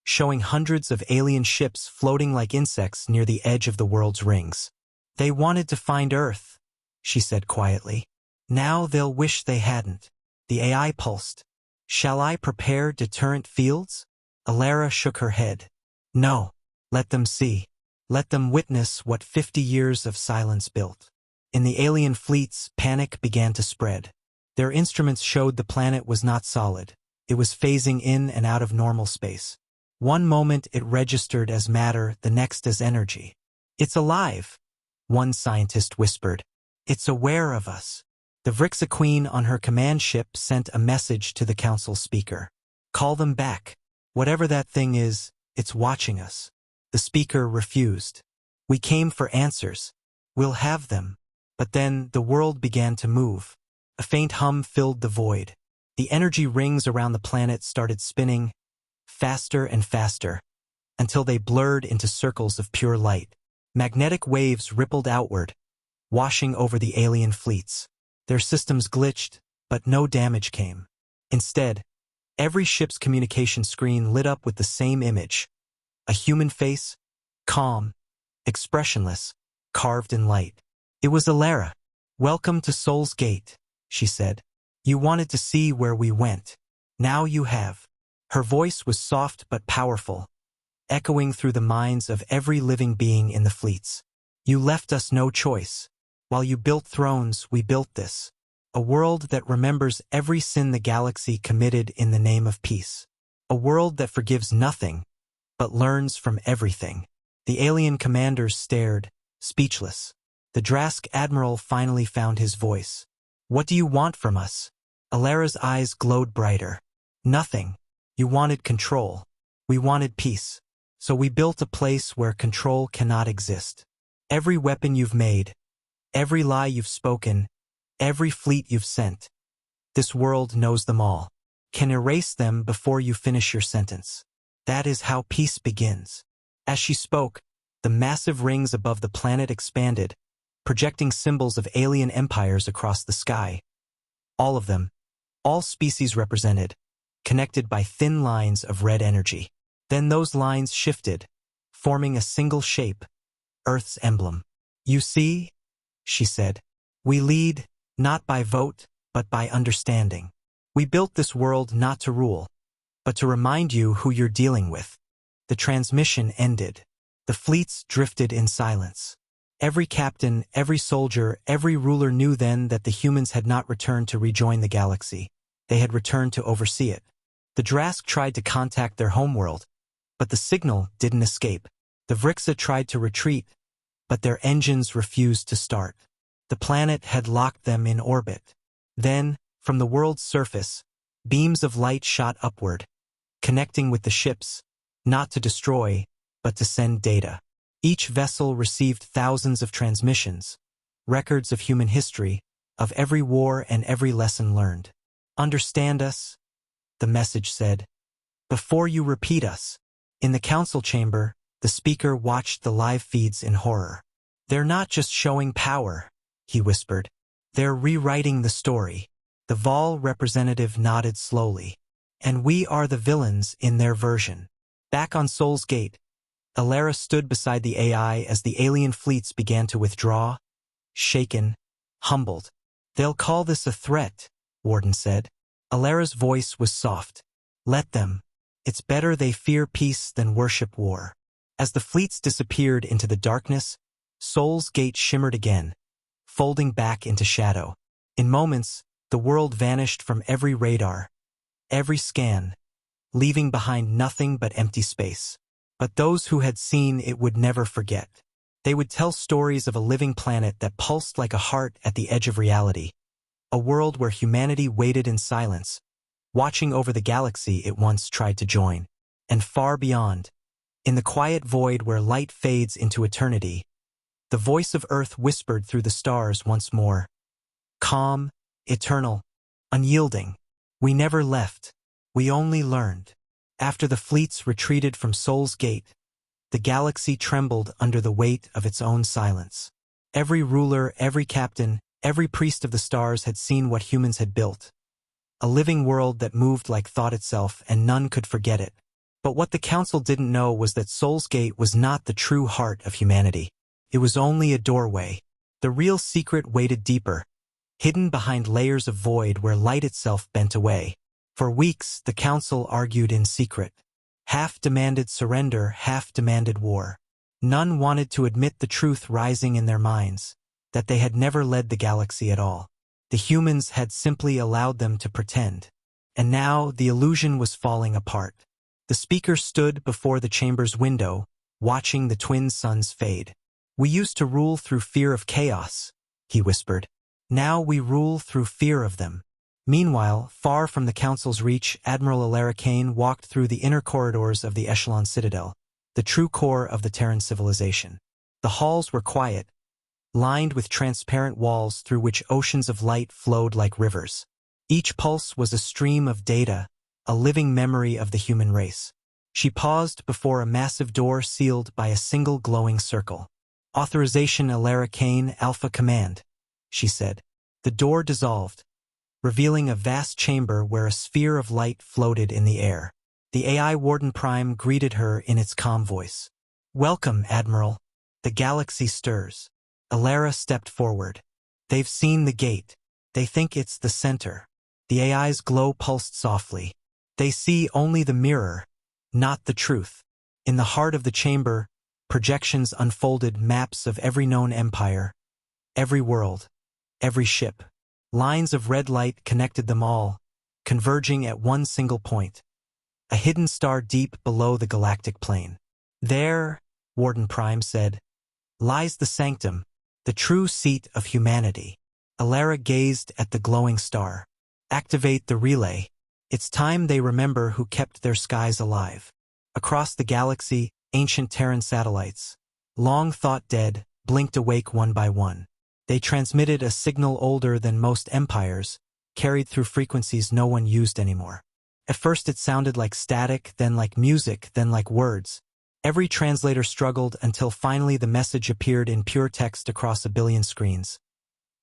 showing hundreds of alien ships floating like insects near the edge of the world's rings. "They wanted to find Earth," she said quietly. "Now they'll wish they hadn't." The AI pulsed. "Shall I prepare deterrent fields?" Alara shook her head. "No. Let them see. Let them witness what 50 years of silence built." In the alien fleets, panic began to spread. Their instruments showed the planet was not solid. It was phasing in and out of normal space. One moment it registered as matter, the next as energy. "It's alive," one scientist whispered. "It's aware of us." The Vrixa Queen on her command ship sent a message to the Council speaker. "Call them back. Whatever that thing is, it's watching us." The speaker refused. "We came for answers. We'll have them." But then the world began to move. A faint hum filled the void. The energy rings around the planet started spinning, faster and faster, until they blurred into circles of pure light. Magnetic waves rippled outward, washing over the alien fleets. Their systems glitched, but no damage came. Instead, every ship's communication screen lit up with the same image: a human face, calm, expressionless, carved in light. It was Alara. "Welcome to Soul's Gate," she said. "You wanted to see where we went. Now you have." Her voice was soft but powerful, echoing through the minds of every living being in the fleets. "You left us no choice. While you built thrones, we built this. A world that remembers every sin the galaxy committed in the name of peace. A world that forgives nothing, but learns from everything. The alien commanders stared, speechless. The Drask admiral finally found his voice. What do you want from us? Alara's eyes glowed brighter. Nothing. You wanted control. We wanted peace. So we built a place where control cannot exist. Every weapon you've made, every lie you've spoken, every fleet you've sent. This world knows them all. Can erase them before you finish your sentence. That is how peace begins. As she spoke, the massive rings above the planet expanded, projecting symbols of alien empires across the sky. All of them, all species represented, connected by thin lines of red energy. Then those lines shifted, forming a single shape, Earth's emblem. You see, she said, we lead, not by vote, but by understanding. We built this world not to rule, but to remind you who you're dealing with. The transmission ended. The fleets drifted in silence. Every captain, every soldier, every ruler knew then that the humans had not returned to rejoin the galaxy. They had returned to oversee it. The Drask tried to contact their homeworld, but the signal didn't escape. The Vrixa tried to retreat, but their engines refused to start. The planet had locked them in orbit. Then, from the world's surface, beams of light shot upward, connecting with the ships, not to destroy, but to send data. Each vessel received thousands of transmissions, records of human history, of every war and every lesson learned. Understand us, the message said, before you repeat us. In the council chamber, the speaker watched the live feeds in horror. They're not just showing power, he whispered. They're rewriting the story. The Vol representative nodded slowly. And we are the villains in their version. Back on Sol's Gate, Alara stood beside the AI as the alien fleets began to withdraw, shaken, humbled. They'll call this a threat, Warden said. Alara's voice was soft. Let them. It's better they fear peace than worship war. As the fleets disappeared into the darkness, Sol's Gate shimmered again, folding back into shadow. In moments, the world vanished from every radar, every scan, leaving behind nothing but empty space. But those who had seen it would never forget. They would tell stories of a living planet that pulsed like a heart at the edge of reality, a world where humanity waited in silence, watching over the galaxy it once tried to join. And far beyond, in the quiet void where light fades into eternity, the voice of Earth whispered through the stars once more. Calm, eternal, unyielding. We never left. We only learned. After the fleets retreated from Sol's Gate, the galaxy trembled under the weight of its own silence. Every ruler, every captain, every priest of the stars had seen what humans had built. A living world that moved like thought itself, and none could forget it. But what the Council didn't know was that Sol's Gate was not the true heart of humanity. It was only a doorway. The real secret waited deeper, hidden behind layers of void where light itself bent away. For weeks, the Council argued in secret. Half demanded surrender, half demanded war. None wanted to admit the truth rising in their minds, that they had never led the galaxy at all. The humans had simply allowed them to pretend. And now the illusion was falling apart. The speaker stood before the chamber's window, watching the twin suns fade. We used to rule through fear of chaos, he whispered. Now we rule through fear of them. Meanwhile, far from the Council's reach, Admiral Alara Kane walked through the inner corridors of the Echelon Citadel, the true core of the Terran civilization. The halls were quiet, lined with transparent walls through which oceans of light flowed like rivers. Each pulse was a stream of data, a living memory of the human race. She paused before a massive door sealed by a single glowing circle. Authorization Alara Kane, Alpha Command, she said. The door dissolved, revealing a vast chamber where a sphere of light floated in the air. The AI Warden Prime greeted her in its calm voice. Welcome, Admiral. The galaxy stirs. Alara stepped forward. They've seen the gate. They think it's the center. The AI's glow pulsed softly. They see only the mirror, not the truth. In the heart of the chamber, projections unfolded maps of every known empire, every world, every ship. Lines of red light connected them all, converging at one single point. A hidden star deep below the galactic plane. There, Warden Prime said, lies the sanctum, the true seat of humanity. Alara gazed at the glowing star. Activate the relay. It's time they remember who kept their skies alive. Across the galaxy, ancient Terran satellites, long thought dead, blinked awake one by one. They transmitted a signal older than most empires, carried through frequencies no one used anymore. At first it sounded like static, then like music, then like words. Every translator struggled until finally the message appeared in pure text across a billion screens.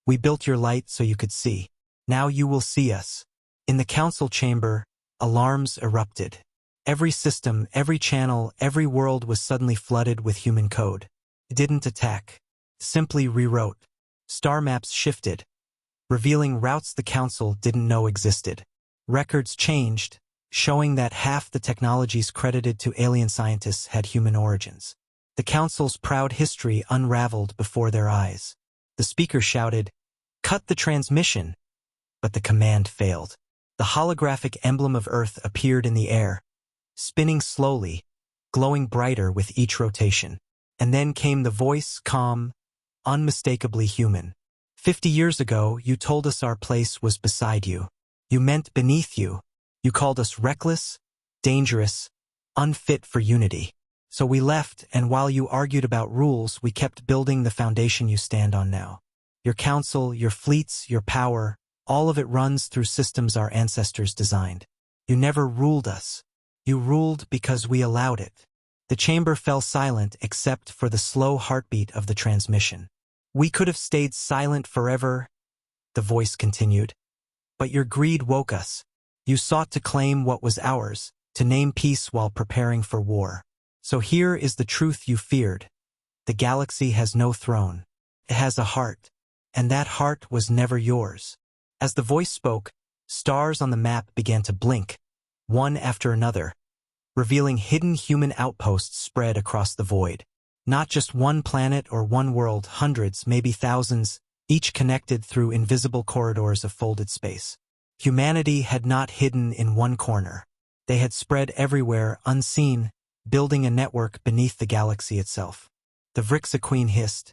We built your light so you could see. Now you will see us. In the council chamber, alarms erupted. Every system, every channel, every world was suddenly flooded with human code. It didn't attack. Simply rewrote. Star maps shifted, revealing routes the council didn't know existed. Records changed, showing that half the technologies credited to alien scientists had human origins. The council's proud history unraveled before their eyes. The speaker shouted, "Cut the transmission!" But the command failed. The holographic emblem of Earth appeared in the air, spinning slowly, glowing brighter with each rotation. And then came the voice, calm, unmistakably human. 50 years ago, you told us our place was beside you. You meant beneath you. You called us reckless, dangerous, unfit for unity. So we left, and while you argued about rules, we kept building the foundation you stand on now. Your council, your fleets, your power, all of it runs through systems our ancestors designed. You never ruled us. You ruled because we allowed it. The chamber fell silent except for the slow heartbeat of the transmission. We could have stayed silent forever, the voice continued. But your greed woke us. You sought to claim what was ours, to name peace while preparing for war. So here is the truth you feared. The galaxy has no throne. It has a heart, and that heart was never yours. As the voice spoke, stars on the map began to blink, one after another, revealing hidden human outposts spread across the void. Not just one planet or one world, hundreds, maybe thousands, each connected through invisible corridors of folded space. Humanity had not hidden in one corner. They had spread everywhere, unseen, building a network beneath the galaxy itself. The Vrixa Queen hissed.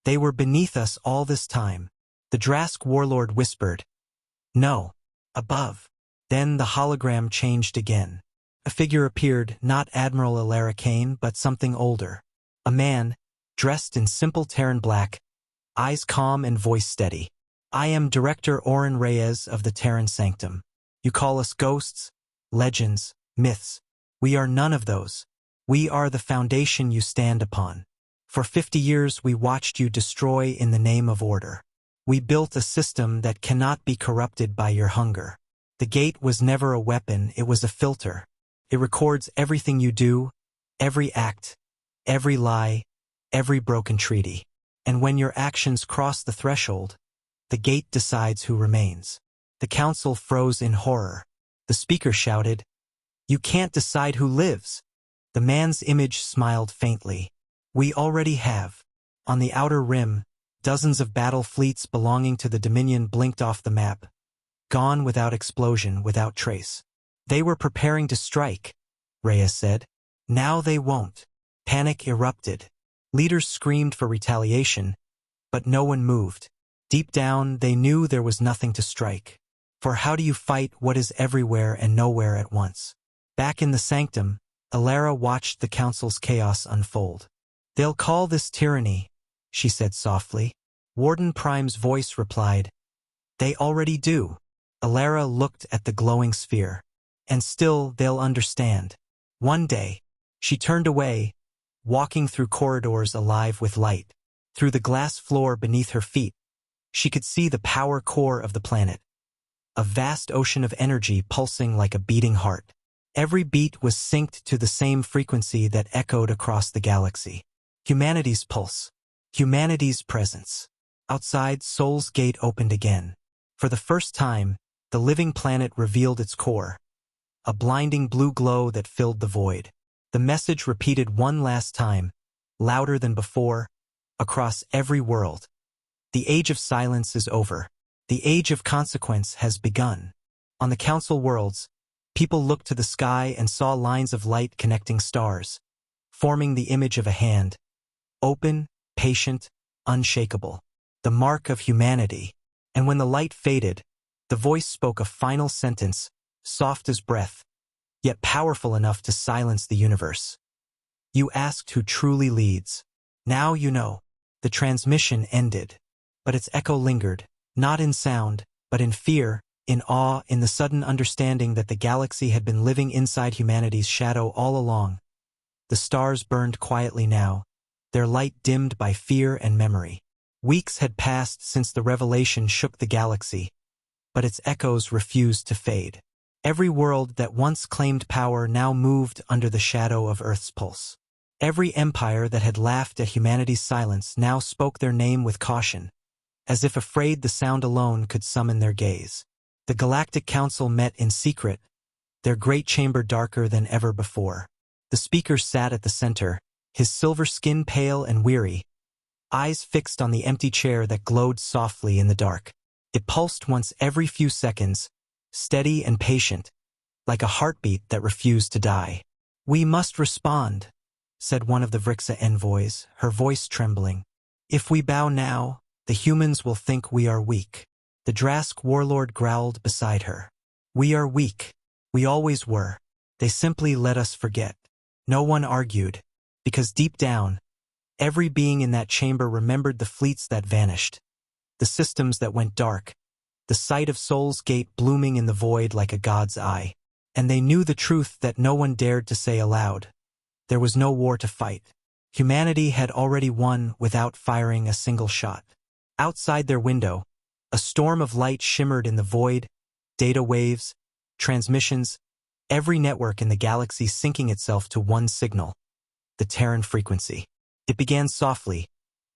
They were beneath us all this time. The Drask warlord whispered, "No, above." Then the hologram changed again. A figure appeared, not Admiral Alara Kane, but something older. A man, dressed in simple Terran black, eyes calm and voice steady. "I am Director Oren Reyes of the Terran Sanctum. You call us ghosts, legends, myths. We are none of those. We are the foundation you stand upon. For 50 years we watched you destroy in the name of order. We built a system that cannot be corrupted by your hunger. The gate was never a weapon, it was a filter. It records everything you do, every act, every lie, every broken treaty. And when your actions cross the threshold, the gate decides who remains." The council froze in horror. The speaker shouted, "You can't decide who lives." The man's image smiled faintly. "We already have." On the outer rim, dozens of battle fleets belonging to the Dominion blinked off the map, gone without explosion, without trace. "They were preparing to strike," Reyes said. "Now they won't." Panic erupted. Leaders screamed for retaliation, but no one moved. Deep down, they knew there was nothing to strike. For how do you fight what is everywhere and nowhere at once? Back in the sanctum, Alara watched the council's chaos unfold. "They'll call this tyranny," she said softly. Warden Prime's voice replied, "They already do." Alara looked at the glowing sphere. "And still they'll understand. One day." She turned away, walking through corridors alive with light. Through the glass floor beneath her feet, she could see the power core of the planet. A vast ocean of energy pulsing like a beating heart. Every beat was synced to the same frequency that echoed across the galaxy. Humanity's pulse. Humanity's presence. Outside, Sol's gate opened again. For the first time, the living planet revealed its core. A blinding blue glow that filled the void. The message repeated one last time, louder than before, across every world. The age of silence is over. The age of consequence has begun. On the council worlds, people looked to the sky and saw lines of light connecting stars, forming the image of a hand, open, patient, unshakable, the mark of humanity. And when the light faded, the voice spoke a final sentence, soft as breath, yet powerful enough to silence the universe. You asked who truly leads. Now you know. The transmission ended, but its echo lingered, not in sound, but in fear, in awe, in the sudden understanding that the galaxy had been living inside humanity's shadow all along. The stars burned quietly now, their light dimmed by fear and memory. Weeks had passed since the revelation shook the galaxy, but its echoes refused to fade. Every world that once claimed power now moved under the shadow of Earth's pulse. Every empire that had laughed at humanity's silence now spoke their name with caution, as if afraid the sound alone could summon their gaze. The Galactic Council met in secret, their great chamber darker than ever before. The speaker sat at the center, his silver skin pale and weary, eyes fixed on the empty chair that glowed softly in the dark. It pulsed once every few seconds, steady and patient, like a heartbeat that refused to die. "We must respond," said one of the Vrixa envoys, her voice trembling. "If we bow now, the humans will think we are weak." The Drask warlord growled beside her. "We are weak. We always were. They simply let us forget." No one argued, because deep down, every being in that chamber remembered the fleets that vanished, the systems that went dark, the sight of Soul's Gate blooming in the void like a god's eye. And they knew the truth that no one dared to say aloud. There was no war to fight. Humanity had already won without firing a single shot. Outside their window, a storm of light shimmered in the void, data waves, transmissions, every network in the galaxy syncing itself to one signal, the Terran frequency. It began softly,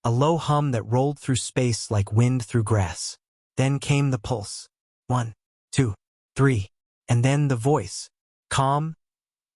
a low hum that rolled through space like wind through grass. Then came the pulse. 1, 2, 3, and then the voice. Calm,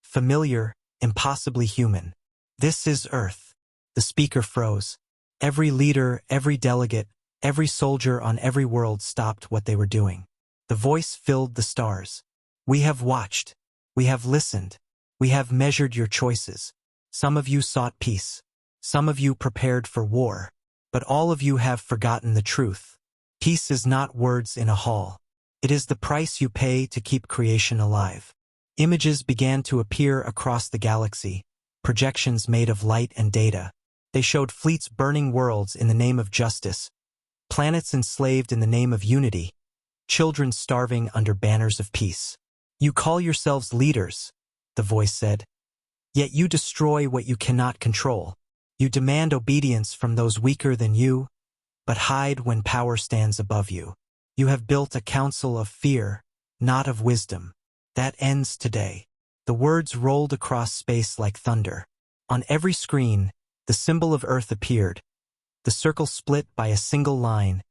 familiar, impossibly human. "This is Earth." The speaker froze. Every leader, every delegate, every soldier on every world stopped what they were doing. The voice filled the stars. "We have watched. We have listened. We have measured your choices. Some of you sought peace. Some of you prepared for war. But all of you have forgotten the truth. Peace is not words in a hall. It is the price you pay to keep creation alive." Images began to appear across the galaxy, projections made of light and data. They showed fleets burning worlds in the name of justice, planets enslaved in the name of unity, children starving under banners of peace. "You call yourselves leaders," the voice said, "yet you destroy what you cannot control. You demand obedience from those weaker than you, but hide when power stands above you. You have built a council of fear, not of wisdom. That ends today." The words rolled across space like thunder. On every screen, the symbol of Earth appeared, the circle split by a single line,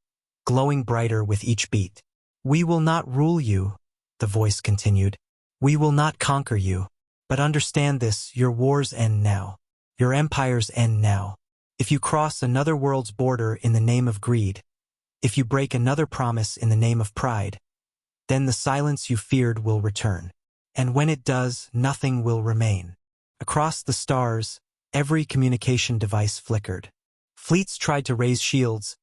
glowing brighter with each beat. "We will not rule you," the voice continued. "We will not conquer you. But understand this, your wars end now. Your empires end now. If you cross another world's border in the name of greed, if you break another promise in the name of pride, then the silence you feared will return. And when it does, nothing will remain." Across the stars, every communication device flickered. Fleets tried to raise shields,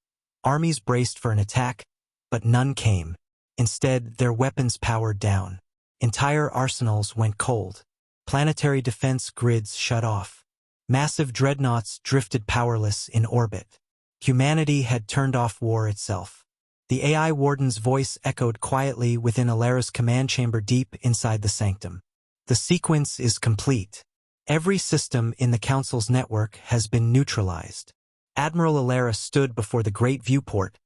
armies braced for an attack, but none came. Instead, their weapons powered down. Entire arsenals went cold. Planetary defense grids shut off. Massive dreadnoughts drifted powerless in orbit. Humanity had turned off war itself. The AI warden's voice echoed quietly within Alara's command chamber deep inside the sanctum. "The sequence is complete. Every system in the Council's network has been neutralized." Admiral Alara stood before the great viewport,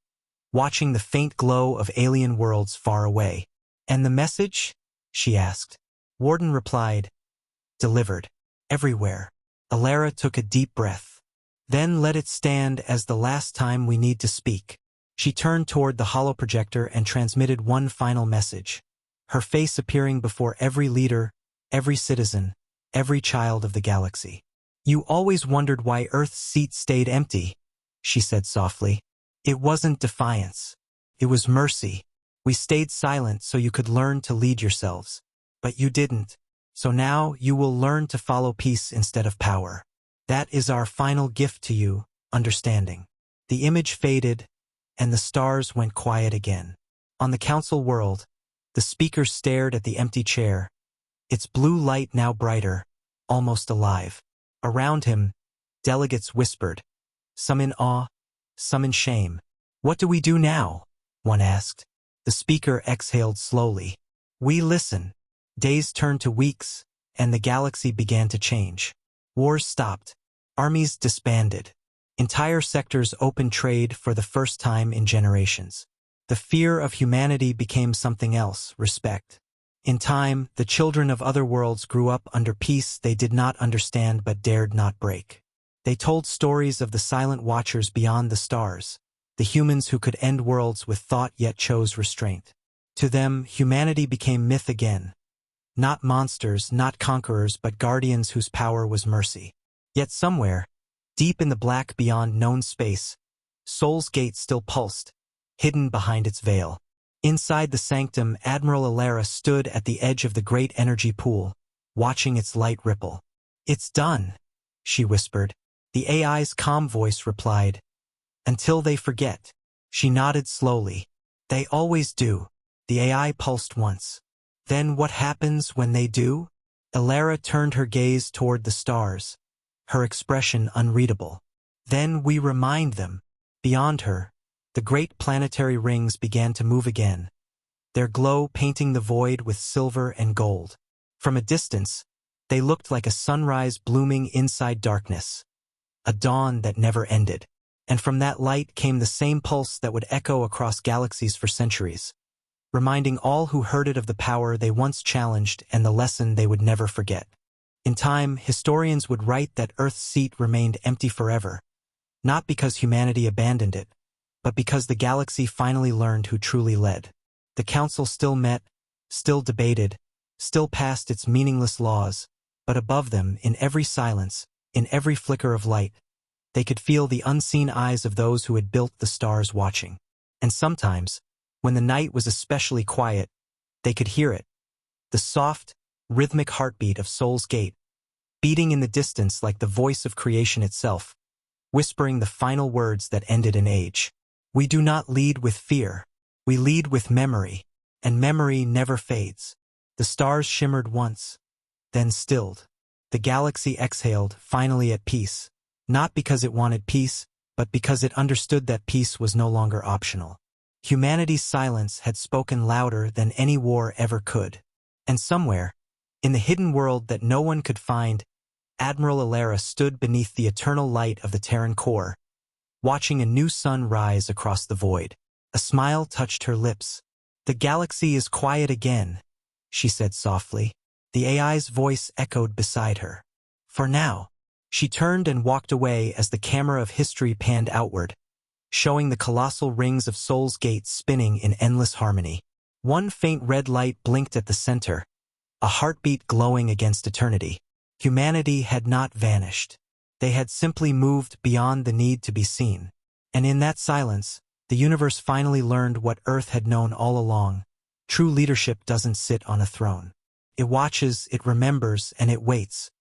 watching the faint glow of alien worlds far away. "And the message?" she asked. Warden replied, "Delivered. Everywhere." Alara took a deep breath. "Then let it stand as the last time we need to speak." She turned toward the holoprojector and transmitted one final message, her face appearing before every leader, every citizen, every child of the galaxy. "You always wondered why Earth's seat stayed empty," she said softly. It wasn't defiance. It was mercy. We stayed silent so you could learn to lead yourselves. But you didn't. So now you will learn to follow peace instead of power. That is our final gift to you, understanding. The image faded, and the stars went quiet again. On the council world, the speaker stared at the empty chair, its blue light now brighter, almost alive. Around him, delegates whispered, some in awe, some in shame. What do we do now? One asked. The speaker exhaled slowly. We listen. Days turned to weeks, and the galaxy began to change. Wars stopped. Armies disbanded. Entire sectors opened trade for the first time in generations. The fear of humanity became something else, respect. In time, the children of other worlds grew up under peace they did not understand but dared not break. They told stories of the silent watchers beyond the stars, the humans who could end worlds with thought yet chose restraint. To them, humanity became myth again. Not monsters, not conquerors, but guardians whose power was mercy. Yet somewhere, deep in the black beyond known space, Soul's Gate still pulsed, hidden behind its veil. Inside the sanctum, Admiral Alara stood at the edge of the great energy pool, watching its light ripple. It's done, she whispered. The AI's calm voice replied, until they forget. She nodded slowly. They always do. The AI pulsed once. Then what happens when they do? Alara turned her gaze toward the stars, her expression unreadable. Then we remind them. Beyond her, the great planetary rings began to move again, their glow painting the void with silver and gold. From a distance, they looked like a sunrise blooming inside darkness, a dawn that never ended. And from that light came the same pulse that would echo across galaxies for centuries, reminding all who heard it of the power they once challenged and the lesson they would never forget. In time, historians would write that Earth's seat remained empty forever, not because humanity abandoned it, but because the galaxy finally learned who truly led. The council still met, still debated, still passed its meaningless laws, but above them, in every silence, in every flicker of light, they could feel the unseen eyes of those who had built the stars watching. And sometimes, when the night was especially quiet, they could hear it, the soft, rhythmic heartbeat of Soul's Gate, beating in the distance like the voice of creation itself, whispering the final words that ended an age. We do not lead with fear. We lead with memory, and memory never fades. The stars shimmered once, then stilled. The galaxy exhaled, finally at peace, not because it wanted peace, but because it understood that peace was no longer optional. Humanity's silence had spoken louder than any war ever could. And somewhere, in the hidden world that no one could find, Admiral Alara stood beneath the eternal light of the Terran core, watching a new sun rise across the void. A smile touched her lips. The galaxy is quiet again, she said softly. The AI's voice echoed beside her. For now. She turned and walked away as the camera of history panned outward, showing the colossal rings of Soul's Gate spinning in endless harmony. One faint red light blinked at the center, a heartbeat glowing against eternity. Humanity had not vanished. They had simply moved beyond the need to be seen. And in that silence, the universe finally learned what Earth had known all along. True leadership doesn't sit on a throne. It watches, it remembers, and it waits.